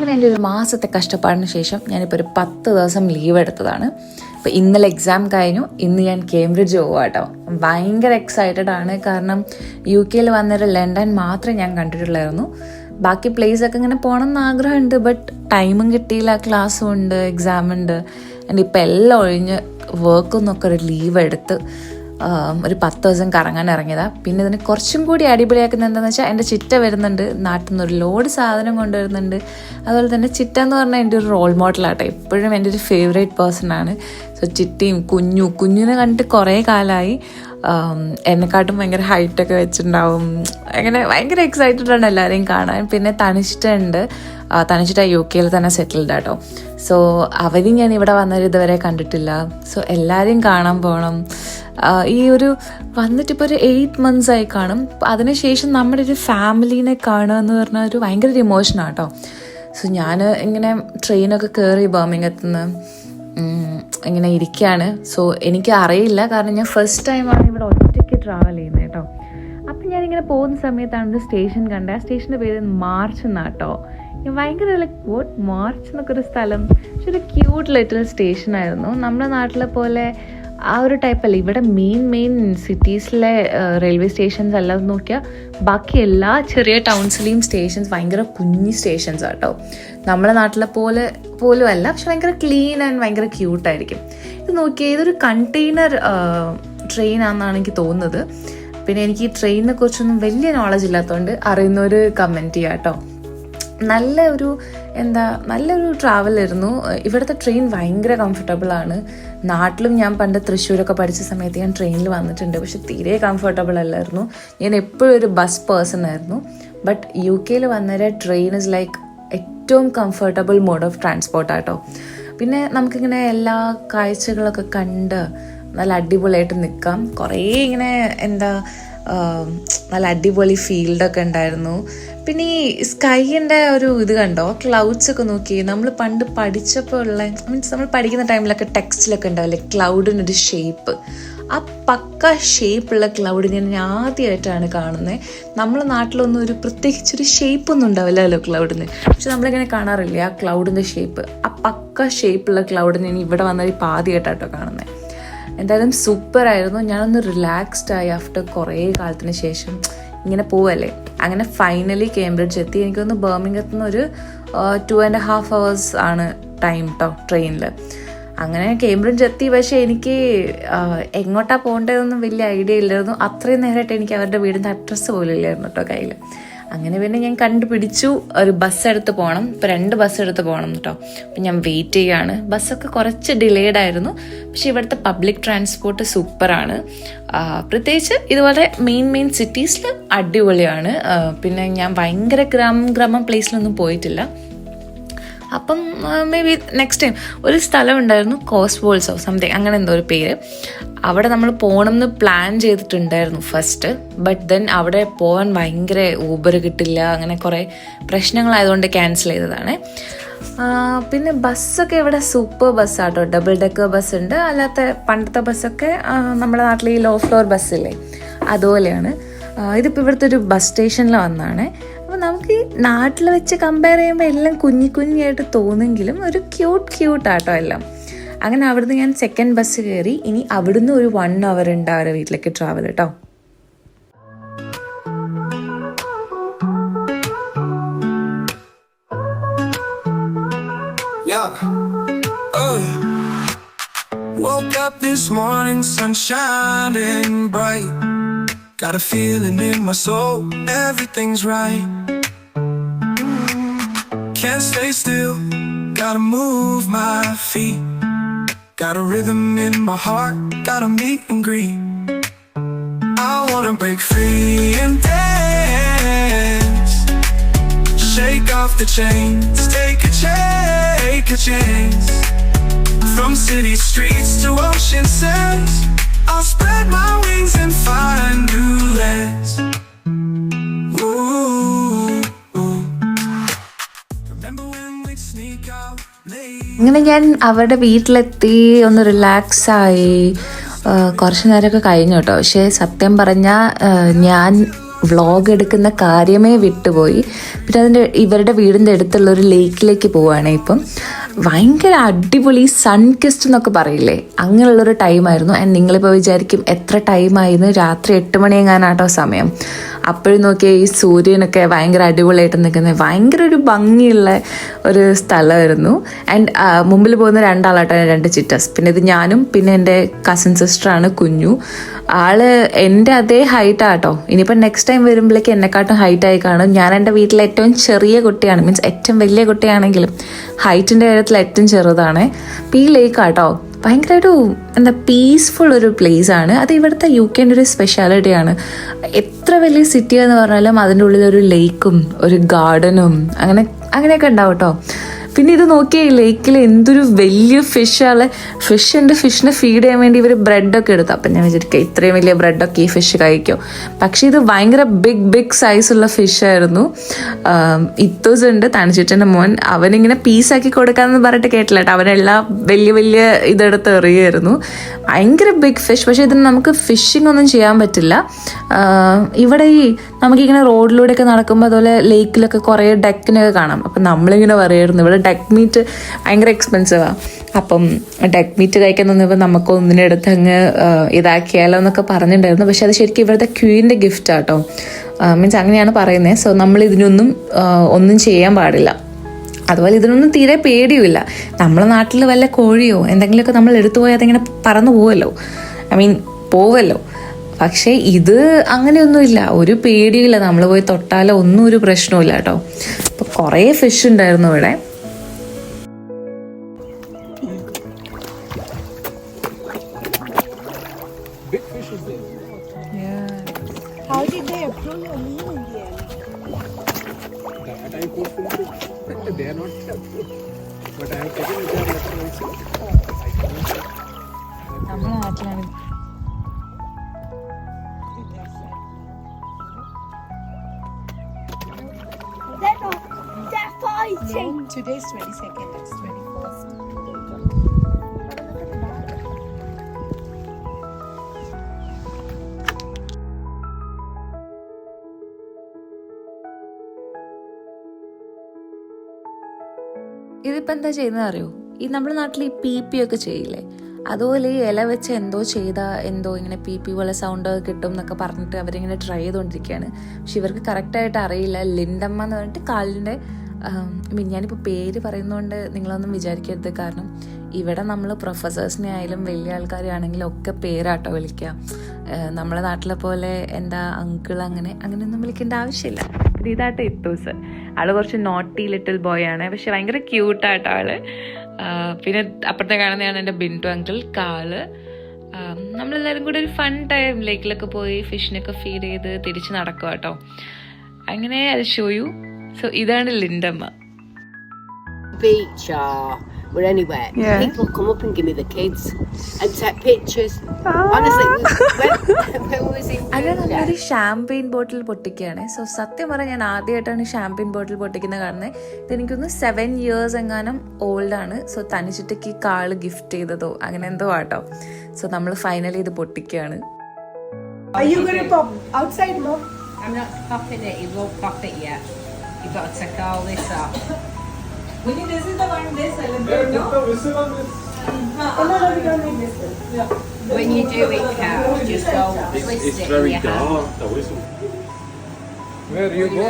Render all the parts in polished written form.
അങ്ങനെ എൻ്റെ ഒരു മാസത്തെ കഷ്ടപ്പാടിന് ശേഷം ഞാനിപ്പോൾ ഒരു 10 ദിവസം ലീവ് എടുത്തതാണ്. അപ്പോൾ ഇന്നലെ എക്സാം കഴിഞ്ഞു. ഇന്ന് ഞാൻ കേംബ്രിഡ്ജ് പോവാം കേട്ടോ. ഭയങ്കര എക്സൈറ്റഡ് ആണ്. കാരണം UK വന്നൊരു ലണ്ടൻ മാത്രമേ ഞാൻ കണ്ടിട്ടുള്ളായിരുന്നു. ബാക്കി പ്ലേസൊക്കെ ഇങ്ങനെ പോകണം എന്ന് ആഗ്രഹമുണ്ട്. ബട്ട് ടൈമും കിട്ടിയില്ല, ക്ലാസ്സും ഉണ്ട്, എക്സാം ഉണ്ട്. എൻ്റെ ഇപ്പം എല്ലാം ഒഴിഞ്ഞ് വർക്കിൽ നിന്നൊക്കെ ഒരു ലീവ് എടുത്ത് ഒരു 10 ദിവസം കറങ്ങാൻ ഇറങ്ങിയതാണ്. പിന്നെ ഇതിന് കുറച്ചും കൂടി അടിപൊളിയാക്കുന്നത് എന്താണെന്ന് വെച്ചാൽ എൻ്റെ ചിറ്റ വരുന്നുണ്ട്. നാട്ടിൽ നിന്ന് ഒരു ലോഡ് സാധനം കൊണ്ടുവരുന്നുണ്ട്. അതുപോലെ തന്നെ ചിറ്റ എന്ന് പറഞ്ഞാൽ എൻ്റെ ഒരു റോൾ മോഡലാട്ടോ. എപ്പോഴും എൻ്റെ ഒരു ഫേവറേറ്റ് പേഴ്സണാണ്. സോ ചിറ്റയും കുഞ്ഞിനെ കണ്ടിട്ട് കുറേ കാലമായി. എന്നെക്കാട്ടും ഭയങ്കര ഹൈറ്റൊക്കെ വെച്ചിട്ടുണ്ടാവും. അങ്ങനെ ഭയങ്കര എക്സൈറ്റഡ് ആണ് എല്ലാവരെയും കാണാൻ. പിന്നെ തനിച്ചിട്ടുണ്ട്. തനിച്ചിട്ട് UK തന്നെ സെറ്റിൽഡ് ആട്ടോ. സോ അവരും ഞാൻ ഇവിടെ വന്നവർ ഇതുവരെ കണ്ടിട്ടില്ല. സോ എല്ലാവരെയും കാണാൻ പോകണം. ഈ ഒരു വന്നിട്ടിപ്പോൾ ഒരു 8 months ആയി കാണും. അതിനുശേഷം നമ്മുടെ ഒരു ഫാമിലീനെ കാണുക എന്ന് പറഞ്ഞാൽ ഒരു ഭയങ്കര ഒരു ഇമോഷനാണ് കേട്ടോ. സോ ഞാൻ ഇങ്ങനെ ട്രെയിനൊക്കെ കയറി ബർമിംഗത്തുനിന്ന് ഇങ്ങനെ ഇരിക്കുകയാണ്. സോ എനിക്ക് അറിയില്ല, കാരണം ഞാൻ ഫസ്റ്റ് ടൈമാണ് ഇവിടെ ഒറ്റയ്ക്ക് ട്രാവൽ ചെയ്യുന്നത് കേട്ടോ. അപ്പം ഞാനിങ്ങനെ പോകുന്ന സമയത്താണ് ഒരു സ്റ്റേഷൻ കണ്ടത്. ആ സ്റ്റേഷൻ്റെ പേര് മാർച്ച് എന്നാട്ടോ. ഞാൻ ഭയങ്കര വോട്ട് മാർച്ച് എന്നൊക്കെ ഒരു സ്ഥലം. പക്ഷെ ഒരു ക്യൂട്ട് ലിറ്റിൽ സ്റ്റേഷനായിരുന്നു. നമ്മുടെ നാട്ടിലെ പോലെ ആ ഒരു ടൈപ്പല്ല. ഇവിടെ മെയിൻ സിറ്റീസിലെ റെയിൽവേ സ്റ്റേഷൻസ് എല്ലാം നോക്കിയാൽ ബാക്കി എല്ലാ ചെറിയ ടൗൺസിലെയും സ്റ്റേഷൻസ് ഭയങ്കര കുഞ്ഞി സ്റ്റേഷൻസ് ആട്ടോ. നമ്മുടെ നാട്ടിലെ പോലും അല്ല. പക്ഷെ ഭയങ്കര ക്ലീൻ ആൻഡ് ഭയങ്കര ക്യൂട്ടായിരിക്കും. ഇത് നോക്കിയാൽ ഇതൊരു കണ്ടെയ്നർ ട്രെയിനാണെന്നാണ് എനിക്ക് തോന്നുന്നത്. പിന്നെ എനിക്ക് ഈ ട്രെയിനിനെ കുറിച്ചൊന്നും വലിയ നോളജ് ഇല്ലാത്തതുകൊണ്ട് അറിയുന്നൊരു കമൻറ്റ് ചെയ്യാം കേട്ടോ. നല്ലൊരു ട്രാവലായിരുന്നു. ഇവിടുത്തെ ട്രെയിൻ ഭയങ്കര കംഫർട്ടബിളാണ്. നാട്ടിലും ഞാൻ പണ്ട് തൃശ്ശൂരൊക്കെ പഠിച്ച സമയത്ത് ഞാൻ ട്രെയിനിൽ വന്നിട്ടുണ്ട്. പക്ഷെ തീരെ കംഫർട്ടബിൾ അല്ലായിരുന്നു. ഞാൻ എപ്പോഴും ഒരു ബസ് പേഴ്സൺ ആയിരുന്നു. ബട്ട് UK വന്നേരെ ട്രെയിൻ ഇസ് ലൈക്ക് ഏറ്റവും കംഫർട്ടബിൾ മോഡ് ഓഫ് ട്രാൻസ്പോർട്ടാട്ടോ. പിന്നെ നമുക്കിങ്ങനെ എല്ലാ കാഴ്ചകളൊക്കെ കണ്ട് നല്ല അടിപൊളിയായിട്ട് നിൽക്കാം. കുറേ ഇങ്ങനെ നല്ല അടിപൊളി ഫീൽഡൊക്കെ ഉണ്ടായിരുന്നു. പിന്നെ ഈ സ്കൈൻ്റെ ഒരു ഇത് കണ്ടോ, ക്ലൗഡ്സ് ഒക്കെ നോക്കി. നമ്മൾ പണ്ട് പഠിച്ചപ്പോൾ ഉള്ള നമ്മൾ പഠിക്കുന്ന ടൈമിലൊക്കെ ടെക്സ്റ്റിലൊക്കെ ഉണ്ടാവില്ലേ ക്ലൗഡിനൊരു ഷേപ്പ്. ആ പക്ക ഷേപ്പുള്ള ക്ലൗഡിനെ ഞാൻ ആദ്യമായിട്ടാണ് കാണുന്നത്. നമ്മളെ നാട്ടിലൊന്നും ഒരു പ്രത്യേകിച്ചൊരു ഷേപ്പൊന്നും ഉണ്ടാവില്ലല്ലോ ക്ലൗഡിന്. പക്ഷെ നമ്മളിങ്ങനെ കാണാറില്ലേ ആ ക്ലൗഡിൻ്റെ ഷേപ്പ്. ആ പക്ക ഷേപ്പുള്ള ക്ലൗഡിനെ ഇനി ഇവിടെ വന്നാൽ ഇപ്പോൾ ആദ്യമായിട്ടാട്ടോ കാണുന്നത്. എന്തായാലും സൂപ്പറായിരുന്നു. ഞാനൊന്ന് റിലാക്സ്ഡ് ആയി ആഫ്റ്റർ കുറേ കാലത്തിന് ശേഷം. ഇങ്ങനെ പോവല്ലേ. അങ്ങനെ ഫൈനലി കേംബ്രിഡ്ജ് എത്തി. എനിക്കൊന്ന് ബർമിംഗത്ത് നിന്ന് ഒരു 2.5 hours ആണ് ടൈം കേട്ടോ ട്രെയിനിൽ. അങ്ങനെ കേംബ്രിഡ്ജ് എത്തി. പക്ഷേ എനിക്ക് എങ്ങോട്ടാണ് പോകേണ്ടതെന്നൊന്നും വലിയ ഐഡിയ ഇല്ലായിരുന്നു. അത്രയും നേരമായിട്ട് എനിക്ക് അവരുടെ വീടിൻ്റെ അഡ്രസ്സ് പോലും ഇല്ലായിരുന്നു കേട്ടോ കയ്യിൽ. അങ്ങനെ പിന്നെ ഞാൻ കണ്ടുപിടിച്ചു ഒരു ബസ് എടുത്ത് പോകണം. ഇപ്പോൾ 2 ബസ് എടുത്ത് പോകണം കേട്ടോ. അപ്പം ഞാൻ വെയിറ്റ് ചെയ്യുകയാണ്. ബസ്സൊക്കെ കുറച്ച് ഡിലേഡ് ആയിരുന്നു. പക്ഷേ ഇവിടുത്തെ പബ്ലിക് ട്രാൻസ്പോർട്ട് സൂപ്പറാണ്. പ്രത്യേകിച്ച് ഇതുപോലെ മെയിൻ സിറ്റീസിൽ അടിപൊളിയാണ്. പിന്നെ ഞാൻ ഭയങ്കര ഗ്രാമം പ്ലേസിലൊന്നും പോയിട്ടില്ല. അപ്പം മേ ബി നെക്സ്റ്റ് ടൈം ഒരു സ്ഥലം ഉണ്ടായിരുന്നു, കോസ്വോൾസോ സംതിങ് അങ്ങനെ എന്തോ ഒരു പേര്. അവിടെ നമ്മൾ പോകണമെന്ന് പ്ലാൻ ചെയ്തിട്ടുണ്ടായിരുന്നു ഫസ്റ്റ്. ബട്ട് ദെൻ അവിടെ പോകാൻ ഭയങ്കര ഊബർ കിട്ടില്ല, അങ്ങനെ കുറേ പ്രശ്നങ്ങളായതുകൊണ്ട് ക്യാൻസൽ ചെയ്തതാണ്. പിന്നെ ബസ്സൊക്കെ ഇവിടെ സൂപ്പർ ബസ്സാട്ടോ. ഡബിൾ ഡെക്കർ ബസ് ഉണ്ട്. അല്ലാത്ത പണ്ടത്തെ ബസ്സൊക്കെ നമ്മുടെ നാട്ടിൽ ഈ ലോ ഫ്ലോർ ബസ്സില്ലേ അതുപോലെയാണ്. ഇതിപ്പോൾ ഇവിടുത്തെ ഒരു ബസ് സ്റ്റേഷനിൽ വന്നതാണ്. അപ്പോൾ നമുക്ക് ഈ നാട്ടിൽ വെച്ച് കമ്പയർ ചെയ്യുമ്പോൾ എല്ലാം കുഞ്ഞിയായിട്ട് തോന്നെങ്കിലും ഒരു ക്യൂട്ടാട്ടോ എല്ലാം. അങ്ങനെ അവിടുന്ന് ഞാൻ സെക്കൻഡ് ബസ് കയറി. ഇനി അവിടുന്ന് ഒരു 1 hour ഉണ്ട് അവരുടെ വീട്ടിലേക്ക് ട്രാവൽ കേട്ടോ. Woke up this morning, sun shining bright. Got a feeling in my soul, everything's right. Can't stay still, gotta move my feet. Got a rhythm in my heart, gotta meet and greet. I wanna break free and dance. Shake off the chains, take a chance. From city streets to ocean sands, I'll spread my wings and find new lands. Remember when we'd sneak out late. അങ്ങനെ ഞാൻ അവരുടെ വീട്ടിലെത്തി, ഒന്ന് റിലാക്സായി. കുറച്ച് നേരമൊക്കെ കഴിഞ്ഞു കേട്ടോ. പക്ഷേ സത്യം പറഞ്ഞാൽ ഞാൻ വ്ളോഗ് എടുക്കുന്ന കാര്യമേ വിട്ടുപോയി. പിന്നെ ഇവരുടെ വീടിൻ്റെ അടുത്തുള്ള ഒരു ലേക്കിലേക്ക് പോവുകയാണ് ഇപ്പം. ഭയങ്കര അടിപൊളി സൺ കിസ്റ്റ് എന്നൊക്കെ പറയില്ലേ, അങ്ങനെയുള്ളൊരു ടൈമായിരുന്നു. ആൻഡ് നിങ്ങളിപ്പോൾ വിചാരിക്കും എത്ര ടൈമായിരുന്നു, രാത്രി 8 മണി എങ്ങാനാട്ടോ സമയം. അപ്പോഴും നോക്കിയാൽ ഈ സൂര്യനൊക്കെ ഭയങ്കര അടിപൊളിയായിട്ട് നിൽക്കുന്നത്, ഭയങ്കര ഒരു ഭംഗിയുള്ള ഒരു സ്ഥലമായിരുന്നു. ആൻഡ് മുമ്പിൽ പോകുന്ന 2 ആളാട്ടോ, 2 ചിറ്റസ്. പിന്നെ ഇത് ഞാനും പിന്നെ എൻ്റെ കസിൻ സിസ്റ്ററാണ് കുഞ്ഞു. ആള് എൻ്റെ അതേ ഹൈറ്റാട്ടോ. ഇനിയിപ്പോൾ നെക്സ്റ്റ് ടൈം വരുമ്പോഴേക്കും എന്നെക്കാട്ടും ഹൈറ്റായി കാണും. ഞാൻ എൻ്റെ വീട്ടിലെ ഏറ്റവും ചെറിയ കുട്ടിയാണ്, മീൻസ് ഏറ്റവും വലിയ കുട്ടിയാണെങ്കിലും ഹൈറ്റിൻ്റെ കാര്യത്തിൽ ഏറ്റവും ചെറുതാണ്. അപ്പോൾ ഈ ലേക്കാട്ടോ ഭയങ്കര ഒരു പീസ്ഫുൾ ഒരു പ്ലേസ് ആണ്. അത് ഇവിടുത്തെ UK ഒരു സ്പെഷ്യാലിറ്റിയാണ്. എത്ര വലിയ സിറ്റി എന്ന് പറഞ്ഞാലും അതിൻ്റെ ഉള്ളിൽ ഒരു ലേക്കും ഒരു ഗാർഡനും അങ്ങനെയൊക്കെ ഉണ്ടാവും കേട്ടോ. പിന്നെ ഇത് നോക്കിയാൽ ഈ ലേക്കിൽ എന്തൊരു വലിയ ഫിഷാണ്. ഫിഷിനെ ഫീഡ് ചെയ്യാൻ വേണ്ടി ഇവർ ബ്രെഡൊക്കെ എടുത്തു. അപ്പം ഞാൻ വിചാരിക്കുക ഇത്രയും വലിയ ബ്രെഡൊക്കെ ഈ ഫിഷ് കഴിക്കും. പക്ഷേ ഇത് ഭയങ്കര ബിഗ് സൈസുള്ള ഫിഷായിരുന്നു. ഇത്തോസ് ഉണ്ട്, തണിച്ചിട്ടൻ്റെ മോൻ. അവനിങ്ങനെ പീസാക്കി കൊടുക്കാമെന്ന് പറഞ്ഞിട്ട് കേട്ടില്ല കേട്ടോ. അവനെല്ലാം വലിയ ഇതെടുത്ത് എറിയായിരുന്നു. ഭയങ്കര ബിഗ് ഫിഷ്. പക്ഷേ ഇതിന് നമുക്ക് ഫിഷിംഗ് ഒന്നും ചെയ്യാൻ പറ്റില്ല. ഇവിടെ ഈ നമുക്കിങ്ങനെ റോഡിലൂടെയൊക്കെ നടക്കുമ്പോൾ അതുപോലെ ലേക്കിലൊക്കെ കുറേ ഡെക്കിനൊക്കെ കാണാം. അപ്പം നമ്മളിങ്ങനെ പറയായിരുന്നു ഇവിടെ ഡെക്ക് മീറ്റ് ഭയങ്കര എക്സ്പെൻസീവാണ്. അപ്പം ഡെക്ക് മീറ്റ് കഴിക്കാൻ തോന്നിയപ്പോൾ നമുക്ക് ഒന്നിനെടുത്ത് അങ്ങ് ഇതാക്കിയാലോ എന്നൊക്കെ പറഞ്ഞിട്ടുണ്ടായിരുന്നു. പക്ഷെ അത് ശരിക്കും ഇവിടുത്തെ ക്യൂവിൻ്റെ ഗിഫ്റ്റാട്ടോ, മീൻസ് അങ്ങനെയാണ് പറയുന്നത്. സോ നമ്മൾ ഇതിനൊന്നും ഒന്നും ചെയ്യാൻ പാടില്ല. അതുപോലെ ഇതിനൊന്നും തീരെ പേടിയുമില്ല. നമ്മളെ നാട്ടിൽ വല്ല കോഴിയോ എന്തെങ്കിലുമൊക്കെ നമ്മൾ എടുത്തു പോയാൽ അതിങ്ങനെ പറന്നു പോവല്ലോ, പോവല്ലോ. പക്ഷേ ഇത് അങ്ങനെയൊന്നുമില്ല, ഒരു പേടിയില്ല. നമ്മൾ പോയി തൊട്ടാലോ ഒന്നും ഒരു പ്രശ്നമില്ല കേട്ടോ. അപ്പോൾ കുറേ ഫിഷ് ഉണ്ടായിരുന്നു ഇവിടെ. How did they approve your name in the end? That I put they are not approved. But I have taken their letter also. നമ്മളെ നാട്ടിലാണ് They're fighting. No, today's 22nd. It's 21st. ഇതിപ്പോൾ എന്താ ചെയ്യുന്നത് അറിയോ? ഈ നമ്മുടെ നാട്ടിൽ ഈ PP ഒക്കെ ചെയ്യില്ലേ, അതുപോലെ ഈ ഇല വെച്ച് എന്തോ ചെയ്താൽ എന്തോ ഇങ്ങനെ PP പോലെ സൗണ്ട് കിട്ടും എന്നൊക്കെ പറഞ്ഞിട്ട് അവരിങ്ങനെ ട്രൈ ചെയ്തുകൊണ്ടിരിക്കുകയാണ്. പക്ഷെ ഇവർക്ക് കറക്റ്റായിട്ട് അറിയില്ല. ലിൻഡമ്മ എന്ന് പറഞ്ഞിട്ട് കാലിൻ്റെ ഞാനിപ്പോൾ പേര് പറയുന്നതുകൊണ്ട് നിങ്ങളൊന്നും വിചാരിക്കരുത്. കാരണം ഇവിടെ നമ്മൾ പ്രൊഫസേഴ്സിനെ ആയാലും വലിയ ആൾക്കാരെ ആണെങ്കിലും ഒക്കെ പേരാട്ടോ വിളിക്കുക. നമ്മളെ നാട്ടിലെ പോലെ എന്താ അങ്കിൾ അങ്ങനെയൊന്നും വിളിക്കേണ്ട ആവശ്യമില്ല. പിന്നെ ഇതാട്ടോ ഇത്തൂസ്. ആള് കുറച്ച് നോട്ടി ലിറ്റിൽ ബോയ് ആണ്, പക്ഷെ ഭയങ്കര ക്യൂട്ടാട്ടോ ആള്. പിന്നെ അപ്പുറത്തെ കാണുന്നതാണ് എൻ്റെ ബിന്ദു അങ്കിൾ കാള്. നമ്മളെല്ലാവരും കൂടെ ഒരു ഫൺ ടൈം ലേക്കിലൊക്കെ പോയി ഫിഷിനൊക്കെ ഫീഡ് ചെയ്ത് തിരിച്ച് നടക്കുക കേട്ടോ. അങ്ങനെ അത് ഷോ യു. സോ ഇതാണ് ലിൻഡമ്മ. Beach or anywhere. Yeah. People come up and give me the kids and take pictures. Honestly, when we was in അങ്ങനെ Brunei, നമ്മളൊരു ഷാമ്പെയിൻ ബോട്ടിൽ പൊട്ടിക്കുകയാണ്. സോ സത്യം പറഞ്ഞാൽ ഞാൻ ആദ്യമായിട്ടാണ് ഷാമ്പെയിൻ ബോട്ടിൽ പൊട്ടിക്കുന്നത് കാണുന്നത്. ഇതെനിക്കൊന്ന് 7 years എങ്ങാനും ഓൾഡാണ്. സോ തനിച്ചിട്ടേക്ക് ഈ കാള് ഗിഫ്റ്റ് ചെയ്തതോ അങ്ങനെ എന്തോ ആട്ടോ. സോ നമ്മൾ ഫൈനലി ഇത് പൊട്ടിക്കുകയാണ്. Are you going to pop outside, Mom? I'm not popping it. You won't pop it yet. You got to take all this off. This is the one they celebrate, no? Oh, no, we don't need this one. Yeah. When you do it, Kat, just go twist It's it very in your hand. dark, the whistle. Where you go?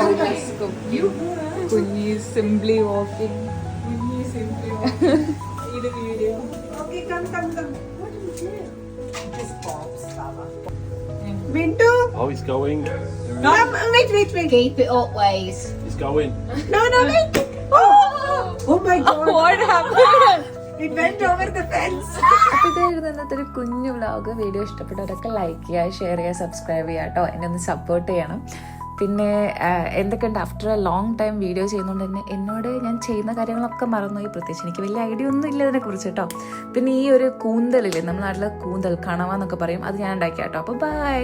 കുഞ്ഞി simply walking. Okay, come. What is it? Just pops, Baba. Bintu? Oh, it's going. Come, wait. Keep it up, ways. It's going. No, wait. Oh my God. What happened? It went over the fence. അപ്പോൾ ഇതായിരുന്നു ഇന്നത്തെ ഒരു കുഞ്ഞു vlog. Video ഇഷ്ടപ്പെട്ടവരൊക്കെ like ചെയ്യുക, share ചെയ്യുക, subscribe ചെയ്യുക കേട്ടോ. എന്നെ ഒന്ന് സപ്പോർട്ട് ചെയ്യണം. പിന്നെ എന്തൊക്കെയുണ്ട്, after A long time video ചെയ്യുന്നതുകൊണ്ട് തന്നെ എന്നോട് ഞാൻ ചെയ്യുന്ന കാര്യങ്ങളൊക്കെ മറന്നുപോയി. പ്രത്യേകിച്ച് എനിക്ക് വലിയ ഐഡിയ ഒന്നും ഇല്ല ഇതിനെക്കുറിച്ച് കേട്ടോ. പിന്നെ ഈ ഒരു കൂന്തലില്ലേ, നമ്മുടെ നാട്ടിലെ കൂന്തൽ കണവ എന്നൊക്കെ പറയും, അത് ഞാൻ ഉണ്ടാക്കിയ കേട്ടോ. അപ്പോൾ ബൈ.